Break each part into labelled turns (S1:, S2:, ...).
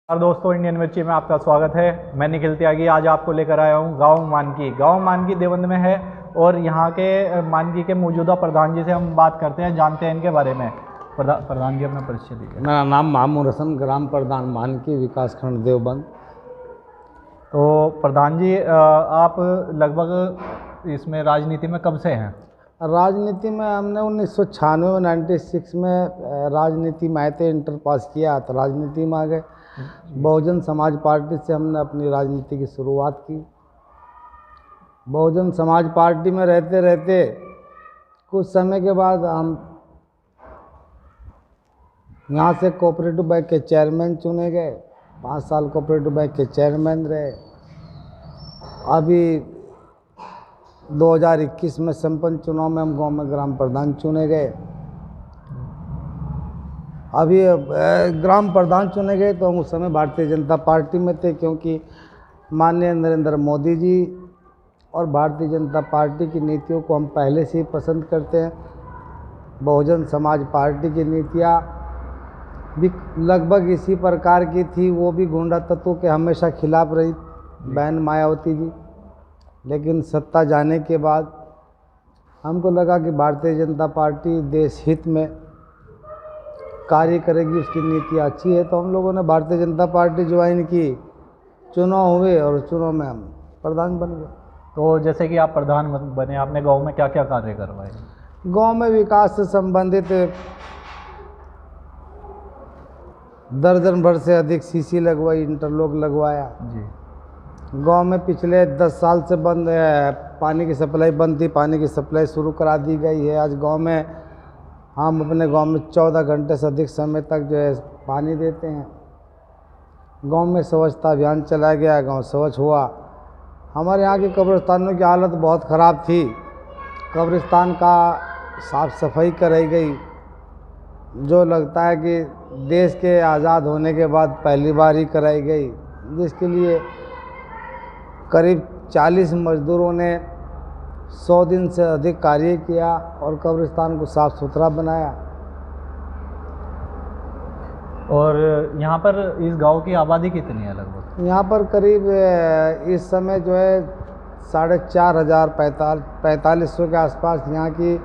S1: और दोस्तों, इंडियन मिर्ची में आपका स्वागत है। मैं निखिल त्यागी आज आपको लेकर आया हूँ गांव मानकी। गांव मानकी देवबंद में है और यहाँ के मानकी के मौजूदा प्रधान जी से हम बात करते हैं, जानते हैं इनके बारे में। प्रधान जी, अपना परिचय दीजिए।
S2: मेरा नाम मामूर हसन, ग्राम प्रधान मानकी, विकासखंड देवबंद।
S1: तो प्रधान जी, आप लगभग इसमें राजनीति में कब से हैं?
S2: राजनीति में हमने 1996 में 96 में राजनीति में आए थे, इंटर पास किया तो राजनीति में आ गए। बहुजन समाज पार्टी से हमने अपनी राजनीति की शुरुआत की। बहुजन समाज पार्टी में रहते रहते कुछ समय के बाद हम यहाँ से कोऑपरेटिव बैंक के चेयरमैन चुने गए। 5 साल कोऑपरेटिव बैंक के चेयरमैन रहे। अभी 2021 में संपन्न चुनाव में हम गांव में ग्राम प्रधान चुने गए। अभी ग्राम प्रधान चुने गए तो हम उस समय भारतीय जनता पार्टी में थे, क्योंकि माननीय नरेंद्र मोदी जी और भारतीय जनता पार्टी की नीतियों को हम पहले से ही पसंद करते हैं। बहुजन समाज पार्टी की नीतियाँ भी लगभग इसी प्रकार की थी, वो भी गुंडा तत्वों के हमेशा खिलाफ रही, बहन मायावती जी। लेकिन सत्ता जाने के बाद हमको लगा कि भारतीय जनता पार्टी देश हित में कार्य करेगी, उसकी नीति अच्छी है, तो हम लोगों ने भारतीय जनता पार्टी ज्वाइन की। चुनाव हुए और चुनाव में हम प्रधान बन गए।
S1: तो जैसे कि आप प्रधान बने, आपने गाँव में क्या क्या कार्य करवाए?
S2: गांव में विकास से संबंधित दर्जन भर से अधिक सीसी लगवाई, इंटरलॉक लगवाया
S1: जी।
S2: गांव में पिछले 10 साल से बंद है, पानी की सप्लाई बंद थी, पानी की सप्लाई शुरू करा दी गई है। आज गांव में हम अपने गांव में 14 घंटे से अधिक समय तक जो है पानी देते हैं। गांव में स्वच्छता अभियान चलाया गया, गांव स्वच्छ हुआ। हमारे यहाँ के कब्रिस्तानों की हालत बहुत ख़राब थी, कब्रिस्तान का साफ सफाई कराई गई, जो लगता है कि देश के आज़ाद होने के बाद पहली बार ही कराई गई, जिसके लिए करीब 40 मजदूरों ने 100 दिन से अधिक कार्य किया और कब्रिस्तान को साफ़ सुथरा बनाया।
S1: और यहाँ पर इस गांव की आबादी कितनी है लगभग?
S2: यहाँ पर करीब इस समय जो है 4,500 4500 के आसपास यहाँ की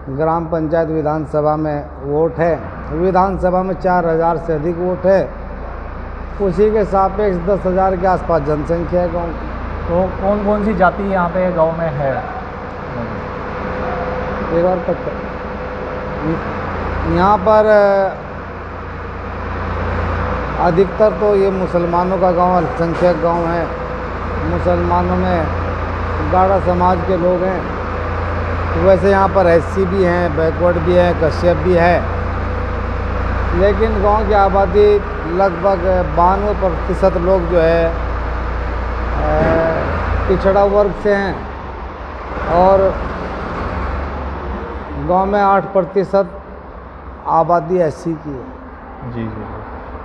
S2: ग्राम पंचायत विधानसभा में वोट है। विधानसभा में 4,000 से अधिक वोट है। उसी के सापेक्ष 10,000 के आसपास जनसंख्या है गाँव की।
S1: तो कौन कौन सी जाति यहाँ पे गांव में है?
S2: एक बार तक यहाँ पर अधिकतर तो ये मुसलमानों का गांव, अल्पसंख्यक गांव है। मुसलमानों में गाड़ा समाज के लोग हैं। वैसे यहाँ पर एससी भी हैं, बैकवर्ड भी है, कश्यप भी है। लेकिन गांव की आबादी लगभग 92% लोग जो है पिछड़ा वर्ग से हैं और गांव में 8% आबादी एससी की है।
S1: जी जी।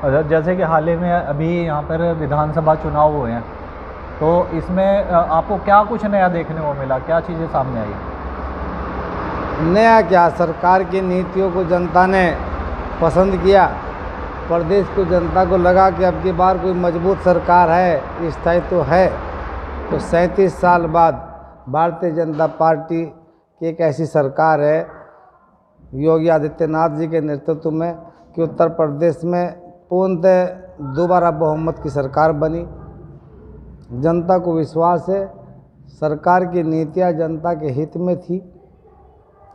S1: अच्छा, जैसे कि हाल ही में अभी यहाँ पर विधानसभा चुनाव हुए हैं, तो इसमें आपको क्या कुछ नया देखने को मिला? क्या चीज़ें सामने आई?
S2: नया क्या, सरकार की नीतियों को जनता ने पसंद किया। प्रदेश को जनता को लगा कि अब की बार कोई मजबूत सरकार है, स्थायित्व है। तो 37 साल बाद भारतीय जनता पार्टी की एक ऐसी सरकार है योगी आदित्यनाथ जी के नेतृत्व में कि उत्तर प्रदेश में पूर्णतः दोबारा बहुमत की सरकार बनी। जनता को विश्वास है, सरकार की नीतियां जनता के हित में थी,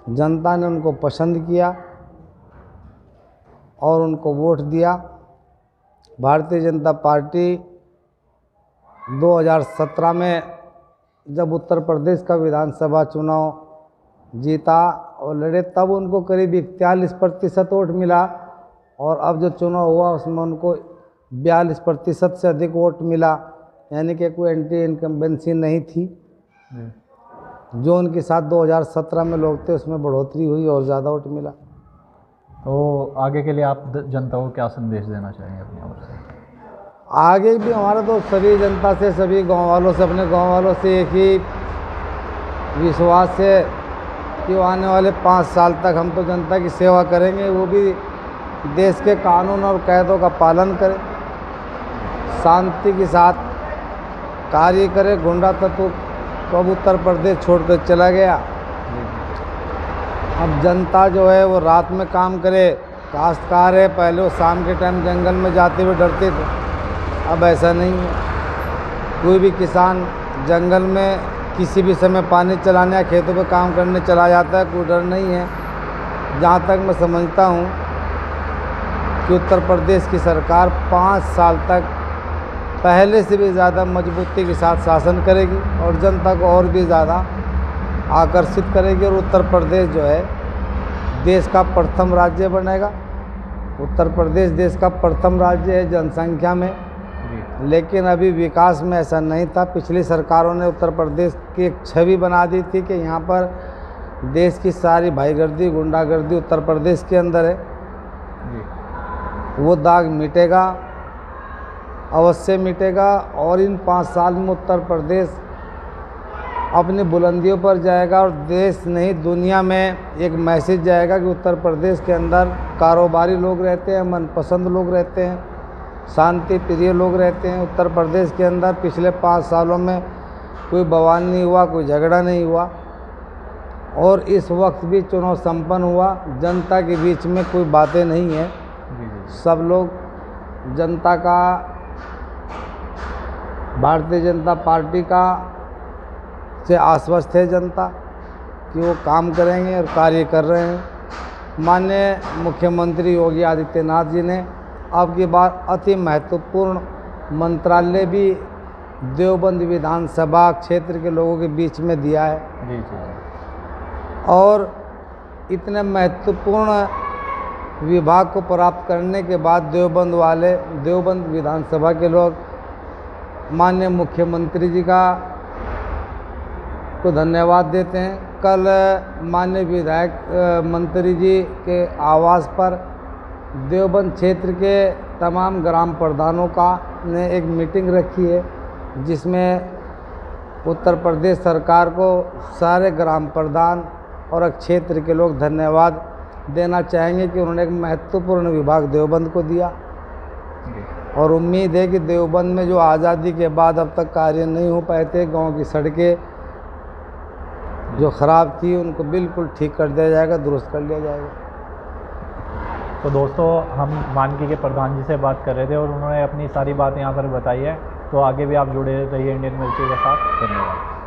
S2: जनता ने उनको पसंद किया और उनको वोट दिया। भारतीय जनता पार्टी 2017 में जब उत्तर प्रदेश का विधानसभा चुनाव जीता और लड़े, तब उनको करीब 41% वोट मिला और अब जो चुनाव हुआ उसमें उनको 42% से अधिक वोट मिला। यानी कि कोई एंटी इनकम्बेंसी नहीं थी। जो उनके साथ 2017 में लोग थे उसमें बढ़ोतरी हुई और ज़्यादा वोट मिला।
S1: तो आगे के लिए आप जनता को क्या संदेश देना चाहेंगे अपनी ओर से?
S2: आगे भी हमारा तो सभी जनता से, सभी गांव वालों से, अपने गांव वालों से एक ही विश्वास है कि आने वाले 5 साल तक हम तो जनता की सेवा करेंगे, वो भी देश के कानून और कायदों का पालन करें। शांति के साथ कार्य करे। गुंडा तत्व तो अब उत्तर प्रदेश छोड़कर चला गया। अब जनता जो है वो रात में काम करे। काश्तकार है, पहले वो शाम के टाइम जंगल में जाते हुए डरते थे, अब ऐसा नहीं है। कोई भी किसान जंगल में किसी भी समय पानी चलाने या खेतों पे काम करने चला जाता है, कोई डर नहीं है। जहाँ तक मैं समझता हूँ कि उत्तर प्रदेश की सरकार 5 साल तक पहले से भी ज़्यादा मजबूती के साथ शासन करेगी और जनता को और भी ज़्यादा आकर्षित करेगी, और उत्तर प्रदेश जो है देश का प्रथम राज्य बनेगा। उत्तर प्रदेश देश का प्रथम राज्य है जनसंख्या में, लेकिन अभी विकास में ऐसा नहीं था। पिछली सरकारों ने उत्तर प्रदेश की एक छवि बना दी थी कि यहाँ पर देश की सारी भाईगर्दी गुंडागर्दी उत्तर प्रदेश के अंदर है। वो दाग मिटेगा, अवश्य मिटेगा, और इन 5 साल में उत्तर प्रदेश अपनी बुलंदियों पर जाएगा और देश नहीं दुनिया में एक मैसेज जाएगा कि उत्तर प्रदेश के अंदर कारोबारी लोग रहते हैं, मनपसंद लोग रहते हैं, शांति प्रिय लोग रहते हैं। उत्तर प्रदेश के अंदर पिछले 5 सालों में कोई बवाल नहीं हुआ, कोई झगड़ा नहीं हुआ, और इस वक्त भी चुनाव संपन्न हुआ। जनता के बीच में कोई बातें नहीं है, सब लोग जनता का, भारतीय जनता पार्टी का से आश्वस्त है जनता कि वो काम करेंगे और कार्य कर रहे हैं। माननीय मुख्यमंत्री योगी आदित्यनाथ जी ने अब की बार अति महत्वपूर्ण मंत्रालय भी देवबंद विधानसभा क्षेत्र के लोगों के बीच में दिया है।
S1: जी।
S2: और इतने महत्वपूर्ण विभाग को प्राप्त करने के बाद देवबंद विधानसभा के लोग माननीय मुख्यमंत्री जी का को धन्यवाद देते हैं। कल माननीय विधायक मंत्री जी के आवास पर देवबंद क्षेत्र के तमाम ग्राम प्रधानों का ने एक मीटिंग रखी है, जिसमें उत्तर प्रदेश सरकार को सारे ग्राम प्रधान और क्षेत्र के लोग धन्यवाद देना चाहेंगे कि उन्होंने एक महत्वपूर्ण विभाग देवबंद को दिया। और उम्मीद है कि देवबंद में जो आज़ादी के बाद अब तक कार्य नहीं हो पाए थे, गांव की सड़कें जो ख़राब थी उनको बिल्कुल ठीक कर दिया जाएगा, दुरुस्त कर लिया जाएगा।
S1: तो दोस्तों, हम मानकी के प्रधान जी से बात कर रहे थे और उन्होंने अपनी सारी बात यहाँ पर बताई है। तो आगे भी आप जुड़े रहिए इंडियन मिर्ची के साथ। धन्यवाद।